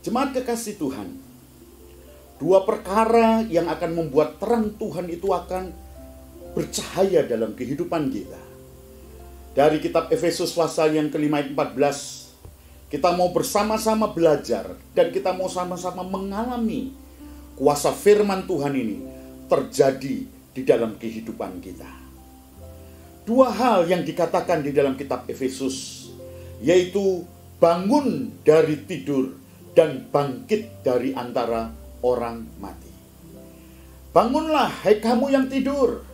Jemaat kekasih Tuhan, dua perkara yang akan membuat terang Tuhan itu akan bercahaya dalam kehidupan kita. Dari kitab Efesus pasal yang kelima ayat 14, kita mau bersama-sama belajar dan kita mau sama-sama mengalami kuasa firman Tuhan ini terjadi di dalam kehidupan kita. Dua hal yang dikatakan di dalam kitab Efesus, yaitu bangun dari tidur dan bangkit dari antara orang mati. Bangunlah hai kamu yang tidur,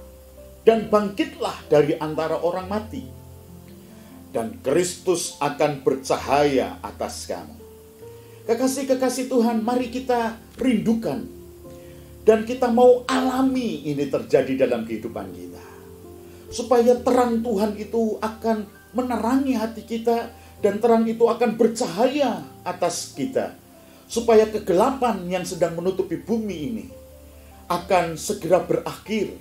dan bangkitlah dari antara orang mati, dan Kristus akan bercahaya atas kamu. Kekasih-kekasih Tuhan, mari kita rindukan dan kita mau alami ini terjadi dalam kehidupan kita, supaya terang Tuhan itu akan menerangi hati kita, dan terang itu akan bercahaya atas kita, supaya kegelapan yang sedang menutupi bumi ini akan segera berakhir,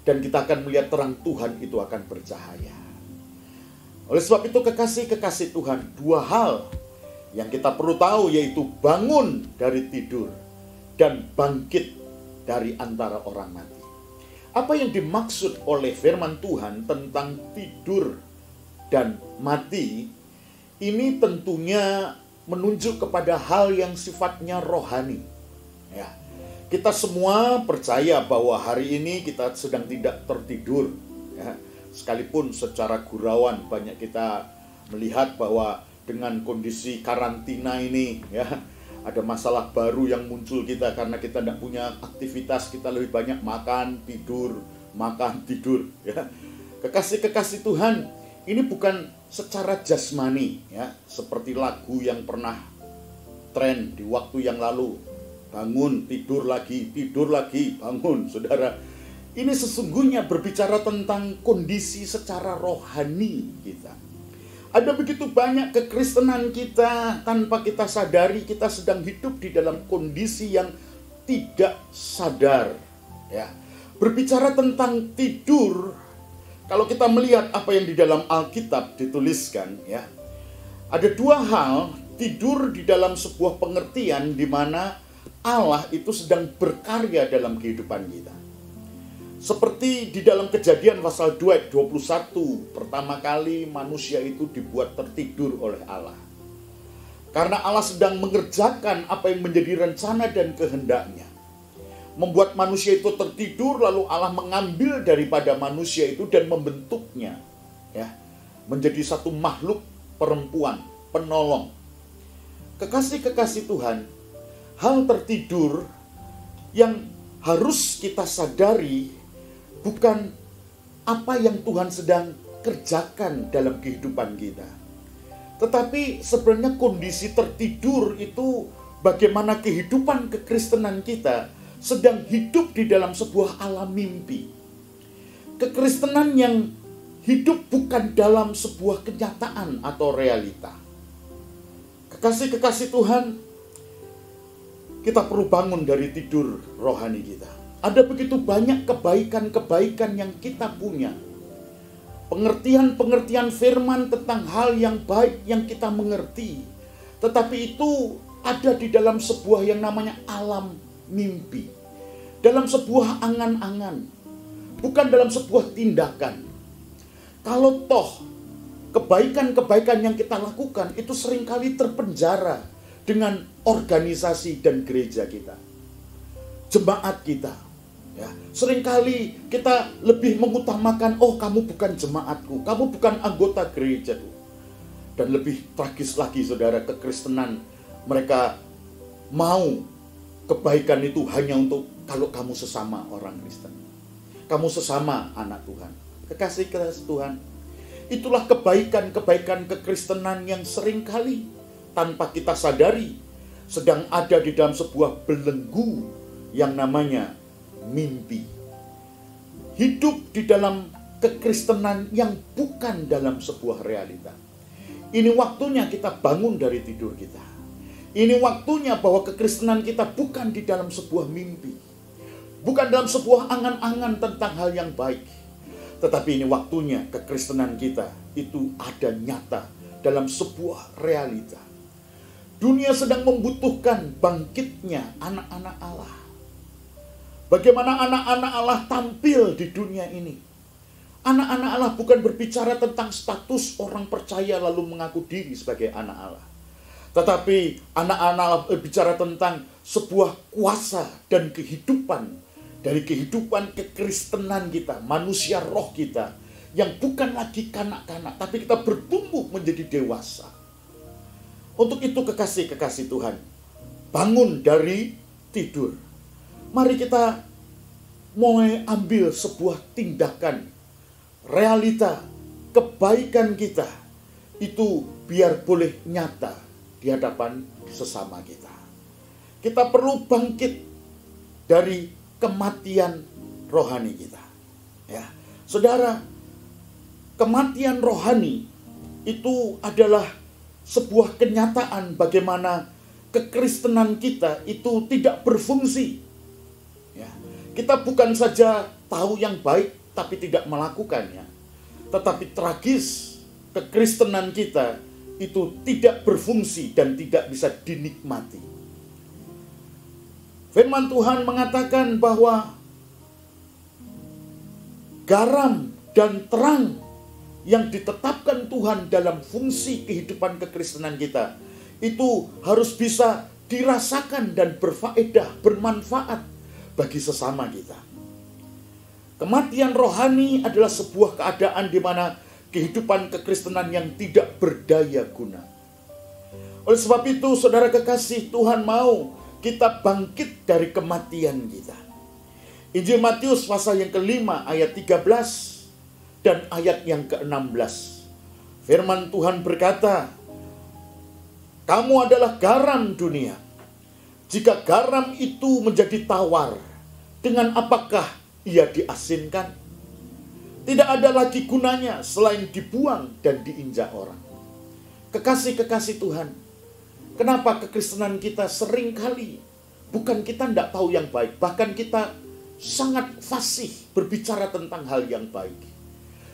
dan kita akan melihat terang Tuhan itu akan bercahaya. Oleh sebab itu kekasih-kekasih Tuhan, dua hal yang kita perlu tahu, yaitu bangun dari tidur dan bangkit dari antara orang mati. Apa yang dimaksud oleh firman Tuhan tentang tidur dan mati? Ini tentunya menunjuk kepada hal yang sifatnya rohani. Ya, kita semua percaya bahwa hari ini kita sedang tidak tertidur. Ya, sekalipun secara gurauan banyak kita melihat bahwa dengan kondisi karantina ini, ya, ada masalah baru yang muncul kita karena kita tidak punya aktivitas, kita lebih banyak makan, tidur. Ya, kekasih-kekasih Tuhan, ini bukan secara jasmani, ya, seperti lagu yang pernah tren di waktu yang lalu. Bangun, tidur lagi, bangun. Saudara, ini sesungguhnya berbicara tentang kondisi secara rohani kita. Ada begitu banyak kekristenan kita, tanpa kita sadari kita sedang hidup di dalam kondisi yang tidak sadar. Ya. Berbicara tentang tidur, kalau kita melihat apa yang di dalam Alkitab dituliskan, ya, ada dua hal. Tidur di dalam sebuah pengertian di mana Allah itu sedang berkarya dalam kehidupan kita. Seperti di dalam Kejadian pasal 2 ayat 21, pertama kali manusia itu dibuat tertidur oleh Allah. Karena Allah sedang mengerjakan apa yang menjadi rencana dan kehendaknya. Membuat manusia itu tertidur, lalu Allah mengambil daripada manusia itu dan membentuknya, ya, menjadi satu makhluk perempuan, penolong. Kekasih-kekasih Tuhan, hal tertidur yang harus kita sadari bukan apa yang Tuhan sedang kerjakan dalam kehidupan kita, tetapi sebenarnya kondisi tertidur itu bagaimana kehidupan kekristenan kita sedang hidup di dalam sebuah alam mimpi. Kekristenan yang hidup bukan dalam sebuah kenyataan atau realita. Kekasih-kekasih Tuhan, kita perlu bangun dari tidur rohani kita. Ada begitu banyak kebaikan-kebaikan yang kita punya. Pengertian-pengertian firman tentang hal yang baik yang kita mengerti. Tetapi itu ada di dalam sebuah yang namanya alam mimpi. Dalam sebuah angan-angan. Bukan dalam sebuah tindakan. Kalau toh kebaikan-kebaikan yang kita lakukan itu seringkali terpenjara dengan organisasi dan gereja kita, jemaat kita. Ya, seringkali kita lebih mengutamakan, oh kamu bukan jemaatku, kamu bukan anggota gerejaku. Dan lebih tragis lagi saudara, kekristenan mereka mau kebaikan itu hanya untuk kalau kamu sesama orang Kristen, kamu sesama anak Tuhan. Kekasih-kekasih Tuhan, itulah kebaikan-kebaikan kekristenan yang seringkali tanpa kita sadari sedang ada di dalam sebuah belenggu yang namanya mimpi. Hidup di dalam kekristenan yang bukan dalam sebuah realita. Ini waktunya kita bangun dari tidur kita. Ini waktunya bahwa kekristenan kita bukan di dalam sebuah mimpi, bukan dalam sebuah angan-angan tentang hal yang baik. Tetapi ini waktunya kekristenan kita itu ada nyata dalam sebuah realita. Dunia sedang membutuhkan bangkitnya anak-anak Allah. Bagaimana anak-anak Allah tampil di dunia ini? Anak-anak Allah bukan berbicara tentang status orang percaya lalu mengaku diri sebagai anak Allah. Tetapi anak-anak Allah berbicara tentang sebuah kuasa dan kehidupan. Dari kehidupan kekristenan kita, manusia roh kita. Yang bukan lagi kanak-kanak, tapi kita bertumbuh menjadi dewasa. Untuk itu kekasih-kekasih Tuhan, bangun dari tidur. Mari kita mulai ambil sebuah tindakan. Realita kebaikan kita itu biar boleh nyata di hadapan sesama kita. Kita perlu bangkit dari kematian rohani kita. Ya, saudara, kematian rohani itu adalah sebuah kenyataan bagaimana kekristenan kita itu tidak berfungsi. Ya, kita bukan saja tahu yang baik tapi tidak melakukannya. Tetapi tragis, kekristenan kita itu tidak berfungsi dan tidak bisa dinikmati. Firman Tuhan mengatakan bahwa garam dan terang yang ditetapkan Tuhan dalam fungsi kehidupan kekristenan kita itu harus bisa dirasakan dan berfaedah, bermanfaat bagi sesama kita. Kematian rohani adalah sebuah keadaan di mana kehidupan kekristenan yang tidak berdaya guna. Oleh sebab itu, saudara kekasih, Tuhan mau kita bangkit dari kematian kita. Injil Matius pasal yang ke-5 ayat 13 dan ayat yang ke-16. Firman Tuhan berkata, "Kamu adalah garam dunia. Jika garam itu menjadi tawar, dengan apakah ia diasinkan? Tidak ada lagi gunanya selain dibuang dan diinjak orang." Kekasih-kekasih Tuhan, kenapa kekristenan kita seringkali bukan kita tidak tahu yang baik, bahkan kita sangat fasih berbicara tentang hal yang baik.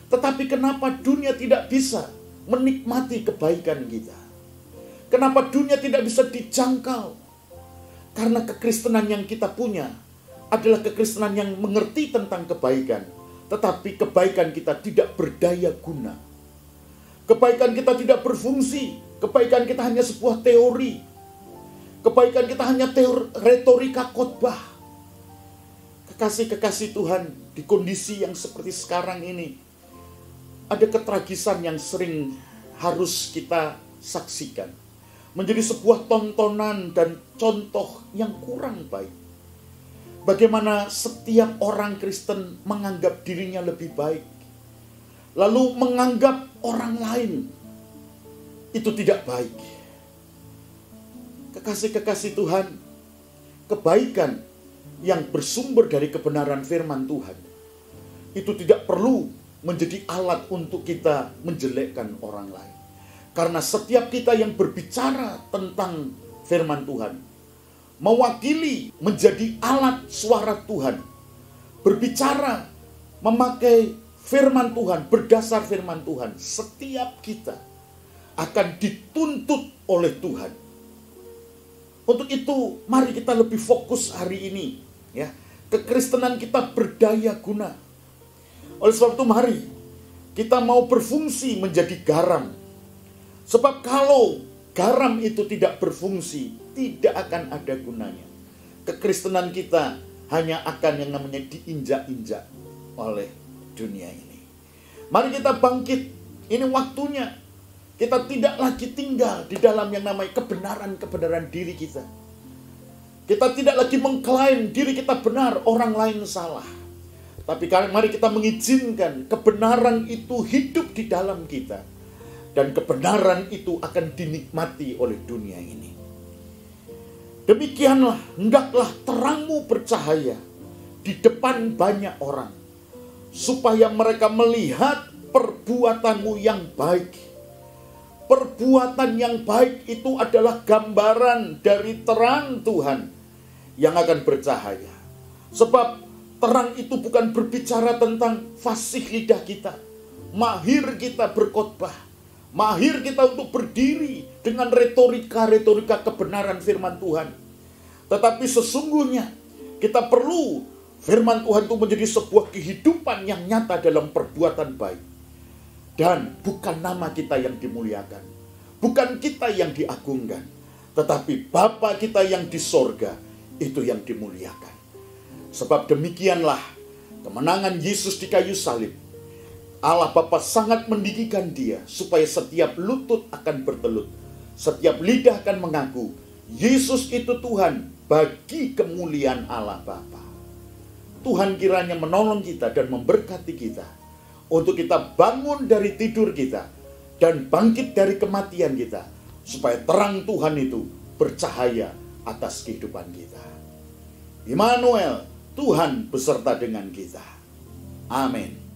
Tetapi kenapa dunia tidak bisa menikmati kebaikan kita? Kenapa dunia tidak bisa dijangkau? Karena kekristenan yang kita punya adalah kekristenan yang mengerti tentang kebaikan, tetapi kebaikan kita tidak berdaya guna. Kebaikan kita tidak berfungsi. Kebaikan kita hanya sebuah teori. Kebaikan kita hanya retorika khotbah. Kekasih-kekasih Tuhan, di kondisi yang seperti sekarang ini, ada ketragisan yang sering harus kita saksikan. Menjadi sebuah tontonan dan contoh yang kurang baik. Bagaimana setiap orang Kristen menganggap dirinya lebih baik, lalu menganggap orang lain itu tidak baik. Kekasih-kekasih Tuhan, kebaikan yang bersumber dari kebenaran firman Tuhan itu tidak perlu menjadi alat untuk kita menjelekkan orang lain. Karena setiap kita yang berbicara tentang firman Tuhan, mewakili, menjadi alat suara Tuhan, berbicara, memakai firman Tuhan, berdasar firman Tuhan, setiap kita akan dituntut oleh Tuhan. Untuk itu, mari kita lebih fokus hari ini, ya. Kekristenan kita berdaya guna. Oleh sebab itu, mari kita mau berfungsi menjadi garam. Sebab kalau garam itu tidak berfungsi, tidak akan ada gunanya. Kekristenan kita hanya akan yang namanya diinjak-injak oleh dunia ini. Mari kita bangkit. Ini waktunya. Kita tidak lagi tinggal di dalam yang namanya kebenaran-kebenaran diri kita. Kita tidak lagi mengklaim diri kita benar, orang lain salah. Tapi mari kita mengizinkan kebenaran itu hidup di dalam kita. Dan kebenaran itu akan dinikmati oleh dunia ini. Demikianlah, hendaklah terangmu bercahaya di depan banyak orang, supaya mereka melihat perbuatanmu yang baik. Perbuatan yang baik itu adalah gambaran dari terang Tuhan yang akan bercahaya. Sebab terang itu bukan berbicara tentang fasih lidah kita, mahir kita berkhotbah, Mahir kita untuk berdiri dengan retorika-retorika kebenaran firman Tuhan. Tetapi sesungguhnya kita perlu firman Tuhan itu menjadi sebuah kehidupan yang nyata dalam perbuatan baik. Dan bukan nama kita yang dimuliakan, bukan kita yang diagungkan, tetapi Bapa kita yang di sorga itu yang dimuliakan. Sebab demikianlah kemenangan Yesus di kayu salib. Allah Bapa sangat meninggikan dia supaya setiap lutut akan bertelut, setiap lidah akan mengaku Yesus itu Tuhan bagi kemuliaan Allah Bapa. Tuhan kiranya menolong kita dan memberkati kita untuk kita bangun dari tidur kita dan bangkit dari kematian kita, supaya terang Tuhan itu bercahaya atas kehidupan kita. Immanuel, Tuhan beserta dengan kita. Amin.